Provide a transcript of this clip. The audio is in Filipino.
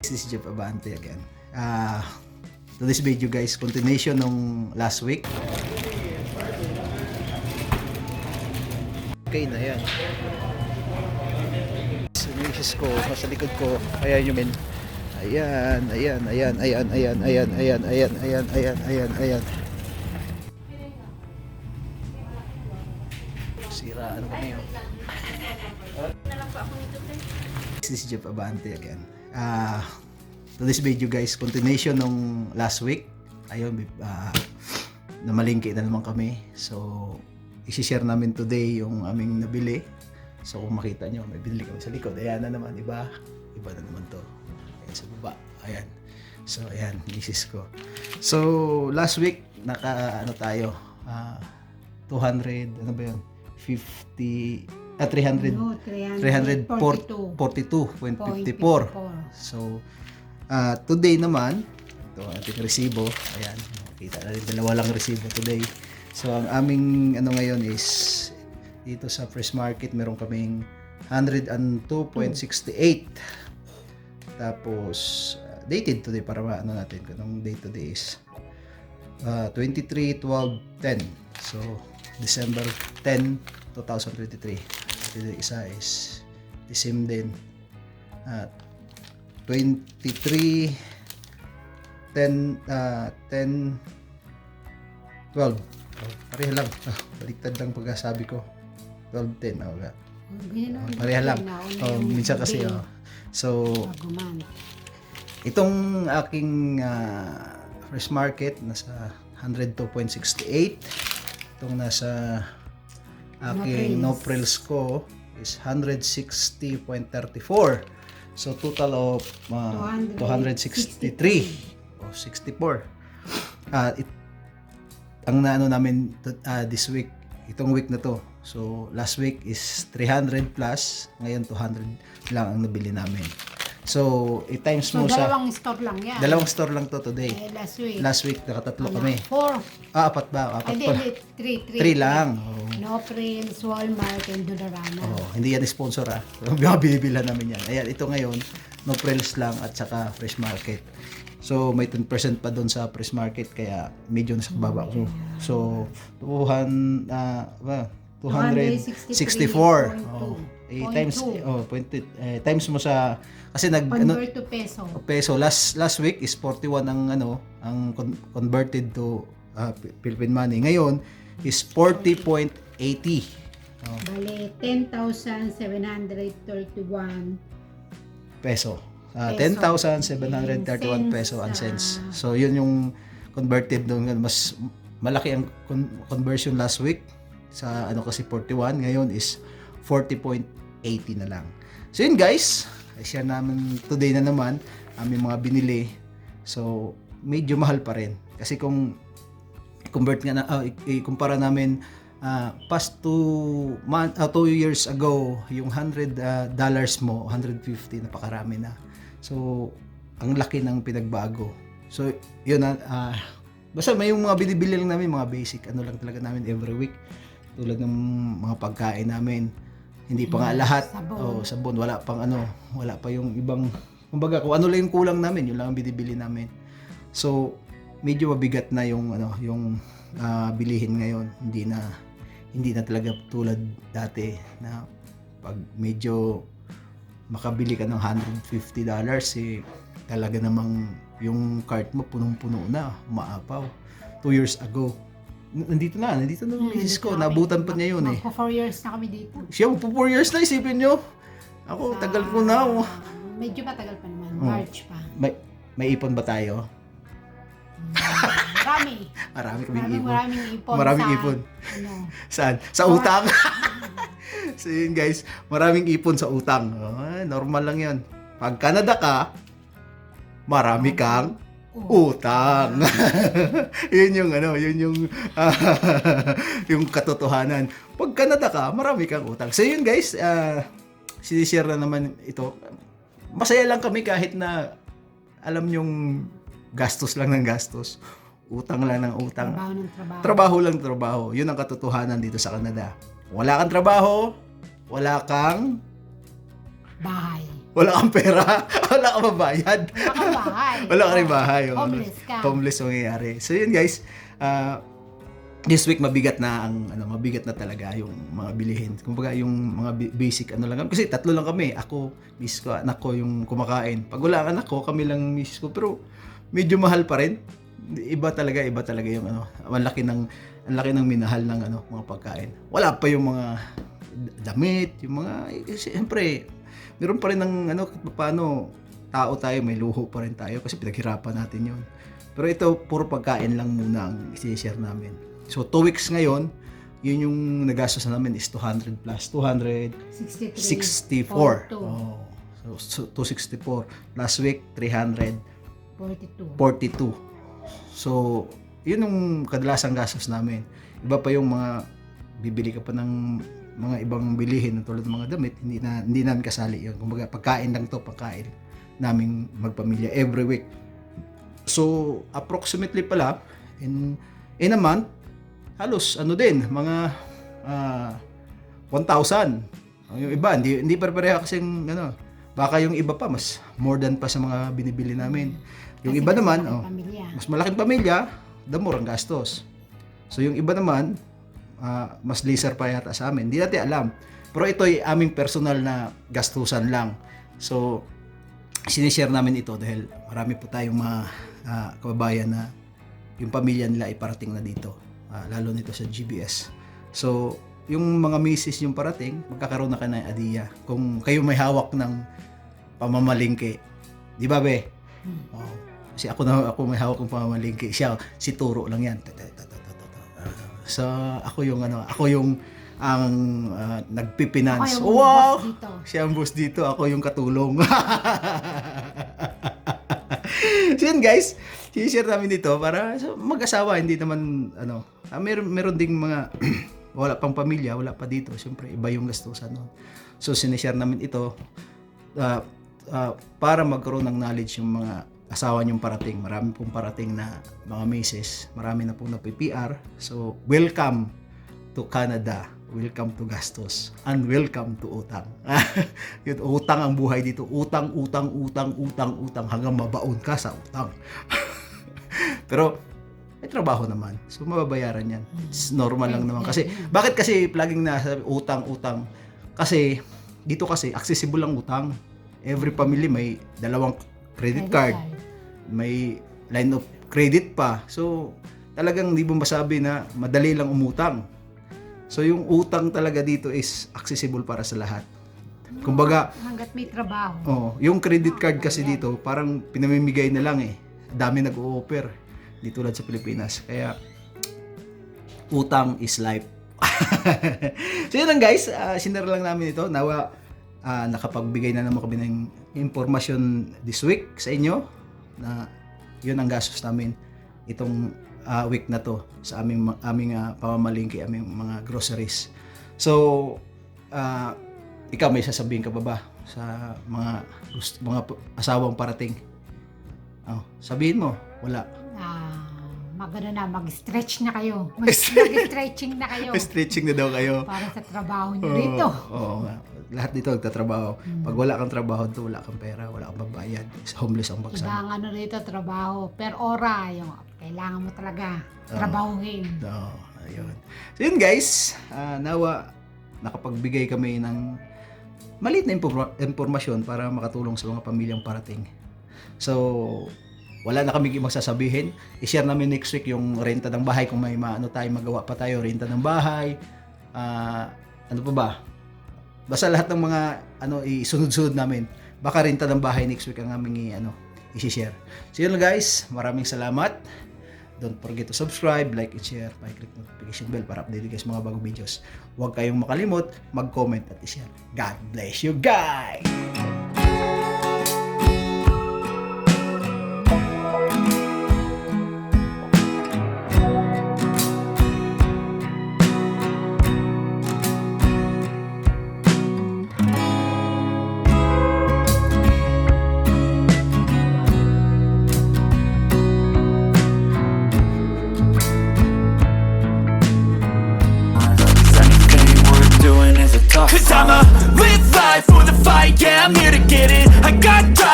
guys, this is Jeff Abante again. To this video guys, continuation nung last week. Okay na yan. Sumisis ko, nasa likod ko. Ayan yung men. Ayan. Sira, ano kami yun? This is Jeff Abante again. To this video guys, continuation nung last week. Ayun, namalingki na naman kami. So, isi-share namin today yung aming nabili. So, kung makita nyo, may binili kami sa likod. Ayan na naman, iba na naman to. Ayan sa baba, ayan. So, ayan, misis ko. So, last week, tayo, 200, ano ba yun? 342.54. So, today naman, ito ating resibo. Ayan, kita na rin, dalawa lang resibo today. So, ang aming ngayon is, dito sa Fresh Market, meron kaming 102.68. Tapos, dated today, para natin kung anong date today is 23/12/10. So, December 10, 2023. Ito isa is the same din. 23/10/10/12. Pareha lang. Baliktad lang pagkasabi ko. 12/10. Pareha lang. Minsan kasi. So, itong aking Fresh Market, nasa 102.68. Itong nasa aking Noprils ko is 160.34. So, total of 263 o 64. Ang naano namin this week, itong week na to. So, last week is 300 plus. Ngayon, 200 lang ang nabili namin. So, i-times mo sa... dalawang store lang yan. Dalawang store lang to today. Last week. Nakatatlo kami. 4. Apat ba? Apat pa. 3 lang. Noprils, Walmart, and Dollarama. Hindi yan sponsor Binibilan namin yan. Ayan, ito ngayon, Noprils lang at saka Fresh Market. So, may 10% pa doon sa Fresh Market, kaya medyo nasa baba ko. So, 264. Times mo sa kasi convert to peso. Peso last week is 41 ang converted to Philippine money. Ngayon is 40.80. Bale 10,731 peso. 10,731 peso and cents. So yun yung converted doon. Mas malaki ang conversion last week sa kasi 41, ngayon is 40.80 na lang. So yun guys, i-share namin today na naman aming mga binili. So medyo mahal pa rin kasi kung convert nga ikumpara namin past 2 years ago, yung $100 mo, 150, napakarami na. So ang laki ng pinagbago. So yun basta may yung mga binibili lang namin, mga basic lang talaga namin every week. Tulad ng mga pagkain namin. Hindi pa nga lahat. Sabon. Wala pa yung ibang, kumbaga kung ano lang yung kulang namin, yun lang ang binibili namin. So, medyo mabigat na yung bilihin ngayon. Hindi na talaga tulad dati na pag medyo makabili ka ng $150 talaga namang yung cart mo punong-puno na, maapaw. 2 years ago. Nandito na yung misis ko. Nabutan pa niya yun eh. Magpo 4 years na kami dito. Siya, magpo 4 years na, isipin nyo. Ako, tagal ko na. Medyo matagal pa naman. March pa. May ipon ba tayo? Marami. Maraming ipon. Maraming ipon. Saan? Sa utang. So yun guys, maraming ipon sa utang. Normal lang yun. Pag Canada ka, marami kang utang. Yun yung yung katotohanan. Pag Canada ka, marami kang utang. So yun guys, sinishare na naman ito. Masaya lang kami kahit na alam yung gastos lang ng gastos. Utang lang ng utang. Trabaho lang trabaho. Yun ang katotohanan dito sa Canada. Wala kang trabaho, wala kang bahay. wala kang pera, wala kang mabayad. Wala kang bahay. Wala ka rin bahay. oh. Homeless ka. Homeless mangyayari. So yun guys, this week mabigat na mabigat na talaga yung mga bilihin. Kumbaga yung mga basic lang kasi tatlo lang kami. Ako, miss ko, anak ko yung kumakain. Pag wala ang anak ko, kami lang miss ko. Pero medyo mahal pa rin. Iba talaga yung ang laki ng minahal ng mga pagkain. Wala pa yung mga damit, yung mga siyempre meron pa rin ng paano tao tayo, may luho pa rin tayo kasi pinaghirapan natin yun. Pero ito, puro pagkain lang muna ang i-share namin. So, 2 weeks ngayon, yun yung nagastos namin is 200 plus. 264. Oh, so, 264. Last week, 342. So, yun yung kadalasang gastos namin. Iba pa yung mga bibili ka pa ng mga ibang bilihin tulad ng mga damit, hindi namin kasali yun. Kumbaga, pagkain lang to, pagkain naming magpamilya every week. So, approximately pala, in a month, halos din, mga 1,000. Yung iba, hindi pareha kasi baka yung iba pa, mas more than pa sa mga binibili namin. Yung Kasi iba naman, mas malaking pamilya, the more ang gastos. So, yung iba naman, mas lesser pa yata sa amin. Hindi natin alam. Pero ito ay aming personal na gastusan lang. So, sinishare namin ito dahil marami po tayong mga kababayan na yung pamilya nila ay parating na dito. Lalo nito sa GBS. So, yung mga misis yung parating, magkakaroon na kayo ng idea. Kung kayo may hawak ng pamamalingke. Di ba, be? Kasi ako may hawak ng pamamalingke. Siya, si Turo lang yan. So, ako yung ang nagpipinance. Ako yung Wow! boss dito. Siya ang boss dito, ako yung katulong. So yun guys, i-share namin dito para mag-asawa, hindi naman meron ding mga wala pang pamilya, wala pa dito. Siyempre, iba yung gastusan noon. So, sinishare namin ito para magkaroon ng knowledge yung mga asawa niyong parating. Marami pong parating na mga misis. Marami na pong na-PR. So, welcome to Canada. Welcome to gastos. And welcome to utang. Yun, utang ang buhay dito. Utang hanggang mabaon ka sa utang. Pero, may trabaho naman. So, mababayaran yan. It's normal lang naman. Kasi, bakit kasi laging nasabi utang? Kasi, dito kasi, accessible ang utang. Every family may 2 credit card. May line of credit pa. So, talagang di mo masabi na madali lang umutang. So, yung utang talaga dito is accessible para sa lahat. Kumbaga, hanggat may trabaho. Yung credit card kasi dito, parang pinamimigay na lang eh. Dami nag-o-offer. Di tulad sa Pilipinas. Kaya, utang is life. So, yun lang guys. Sinare lang namin ito. Nawa, nakapagbigay na naman kami ng impormasyon this week sa inyo na yun ang gastos namin itong week na to sa aming pamamalingki, aming mga groceries. So, ikaw may sasabihin ka ba sa mga asawang parating? Sabihin mo, wala. Magano na, mag-stretch na kayo. Mag-stretching na kayo. Stretching na daw kayo. Para sa trabaho nyo dito. Oo nga. Lahat dito nagtatrabaho. Pag wala kang trabaho dito, wala kang pera, wala kang babayad. Homeless ang baksan. Ibang rito, trabaho. Per ora, yung kailangan mo talaga trabahuhin. Ayun. So yun guys, nawa nakapagbigay kami ng maliit na impormasyon para makatulong sa mga pamilyang parating. So, wala na kami magsasabihin. I-share namin next week yung renta ng bahay kung may magawa pa tayo, renta ng bahay. Ano pa ba? Basta lahat ng mga isunod-sunod namin. Baka renta ng bahay next week ang aming i-share. So yun guys, maraming salamat. Don't forget to subscribe, like, and share. Pa-click notification bell para update guys mga bagong videos. Huwag kayong makalimot, mag-comment at i-share. God bless you guys! Cause I'ma live life for the fight, yeah, I'm here to get it. I got drive.